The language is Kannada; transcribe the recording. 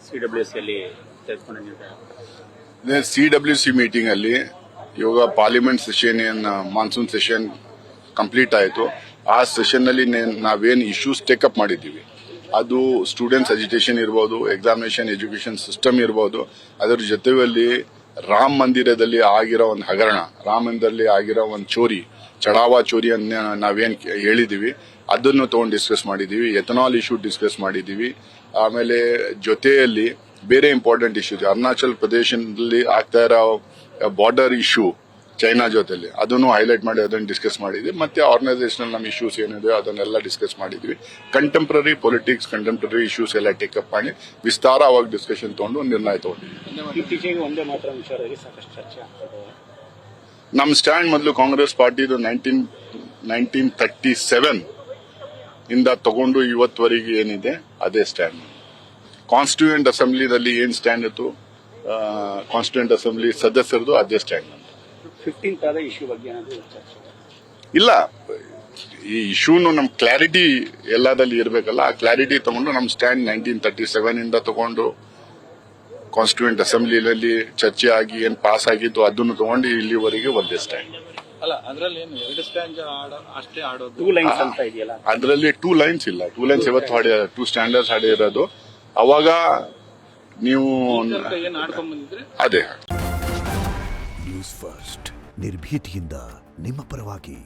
CWSC ಅಲ್ಲಿ ತೆಗೆದುಕೊಂಡ ನಿರ್ಧಾರ? CWC ಮೀಟಿಂಗ್ ಅಲ್ಲಿ ಇವಾಗ parliament session monsoon session complete ಆಯಿತು. ಆ ಸೆಷನ್ ನಲ್ಲಿ ನಾವೇನು ಇಶ್ಯೂಸ್ ಟೇಕಪ್ ಮಾಡಿದ್ದೀವಿ ಅದು ಸ್ಟೂಡೆಂಟ್ಸ್ ಎಜುಕೇಶನ್ ಇರ್ಬೋದು, ಎಕ್ಸಾಮಿನೇಷನ್ ಎಜುಕೇಶನ್ ಸಿಸ್ಟಮ್ ಇರ್ಬೋದು, ಅದರ ಜೊತೆಯಲ್ಲಿ ರಾಮ ಮಂದಿರದಲ್ಲಿ ಆಗಿರೋ ಒಂದು ಹಗರಣ, ರಾಮ ಮಂದಿರದಲ್ಲಿ ಆಗಿರೋ ಒಂದು ಚಡಾವಾ ಚೋರಿ ಅನ್ನ ನಾವೇನ್ ಹೇಳಿದೀವಿ ಅದನ್ನು ತಗೊಂಡು ಡಿಸ್ಕಸ್ ಮಾಡಿದೀವಿ. ಎಥನಾಲ್ ಇಶ್ಯೂ ಡಿಸ್ಕಸ್ ಮಾಡಿದೀವಿ. ಆಮೇಲೆ ಜೊತೆಯಲ್ಲಿ ಬೇರೆ ಇಂಪಾರ್ಟೆಂಟ್ ಇಶ್ಯೂಸ್, ಅರುಣಾಚಲ್ ಪ್ರದೇಶದಲ್ಲಿ ಆಗ್ತಾ ಇರೋ ಬಾರ್ಡರ್ ಇಶ್ಯೂ ಚೈನಾ ಜೊತೆಲಿ ಅದನ್ನು ಹೈಲೈಟ್ ಮಾಡಿ ಅದನ್ನು ಡಿಸ್ಕಸ್ ಮಾಡಿದ್ವಿ. ಮತ್ತೆ ಆರ್ಗನೈಸೇಷನಲ್ ನಮ್ಮ ಇಶ್ಯೂಸ್ ಏನಿದೆ ಅದನ್ನೆಲ್ಲ ಡಿಸ್ಕಸ್ ಮಾಡಿದ್ವಿ. ಕಂಟೆಂಪ್ರರಿ ಪೊಲಿಟಿಕ್ಸ್, ಕಂಟೆಂಪ್ರರಿ ಇಶ್ಯೂಸ್ ಎಲ್ಲ ಟೇಕಪ್ ಮಾಡಿ ವಿಸ್ತಾರವಾಗಿ ಡಿಸ್ಕಷನ್ ತಗೊಂಡು ನಿರ್ಣಯ ತಗೊಂಡಿದ್ವಿ. ಇತ್ತೀಚೆಗೆ ಒಂದೇ ಮಾತ್ರ ವಿಚಾರದಲ್ಲಿ ಸಾಕಷ್ಟು ಚರ್ಚೆ ಆಗ್ತದೆ. ನಮ್ಮ ಸ್ಟ್ಯಾಂಡ್ ಮೊದಲು ಕಾಂಗ್ರೆಸ್ ಪಾರ್ಟಿದು 1937 ಇಂದ ತಗೊಂಡು ಇವತ್ತವರೆಗೆ ಏನಿದೆ ಅದೇ ಸ್ಟ್ಯಾಂಡ್. ಕಾನ್ಸ್ಟಿಟ್ಯೂಯೆಂಟ್ ಅಸೆಂಬ್ಲಿನಲ್ಲಿ ಏನ್ ಸ್ಟ್ಯಾಂಡ್ ಇತ್ತು, ಕಾನ್ಸ್ಟಿಟ್ಯೂಯೆಂಟ್ ಅಸೆಂಬ್ಲಿ ಸದಸ್ಯರದು ಅದೇ ಸ್ಟ್ಯಾಂಡ್. 15th ಆದ ಇಶ್ಯೂ ಬಗ್ಗೆ ಏನಾದರೂ ಚರ್ಚೆ ಇಲ್ಲ, ಈ ಇಶ್ಯೂನು ನಮ್ ಕ್ಲಾರಿಟಿ ಎಲ್ಲದಲ್ಲಿ ಇರಬೇಕಲ್ಲ, ಆ ಕ್ಲಾರಿಟಿ ತಗೊಂಡು ನಮ್ಮ ಸ್ಟ್ಯಾಂಡ್ 1937 ಇಂದ ತಗೊಂಡು ಕಾನ್ಸ್ಟಿಟ್ಯೂಯೆಂಟ್ ಅಸೆಂಬ್ಲಿನಲ್ಲಿ ಚರ್ಚೆ ಆಗಿ ಏನ್ ಪಾಸ್ ಆಗಿತ್ತು ಅದನ್ನು ತಗೊಂಡು ಇಲ್ಲಿವರೆಗೆ ಒಂದೇ ಸ್ಟ್ಯಾಂಡ್. ಅಲ್ಲ, ಅದರಲ್ಲಿ ಏನು 2 ಸ್ಟ್ಯಾಂಡ್ ಅಷ್ಟೇ ಆಡೋದು? 2 ಲೈನ್ಸ್ ಅಂತ ಇದೆಯಲ್ಲ, ಅದರಲ್ಲಿ 2 ಲೈನ್ಸ್ ಇಲ್ಲ. 2 ಲೈನ್ಸ್ ಇವತ್ತು 2 ಸ್ಟ್ಯಾಂಡರ್ಡ್ಸ್ ಹಾಡಿರೋದು. ಅವಾಗ ನೀವು ಏನು ಆಡ್ಕೊಂಡ್ ಬಂದಿದ್ರೆ ಅದೇ. ನ್ಯೂಸ್ ಫಸ್ಟ್ ನಿರ್ಭೀತಿಯಿಂದ ನಿಮ್ಮ ಪರವಾಗಿ.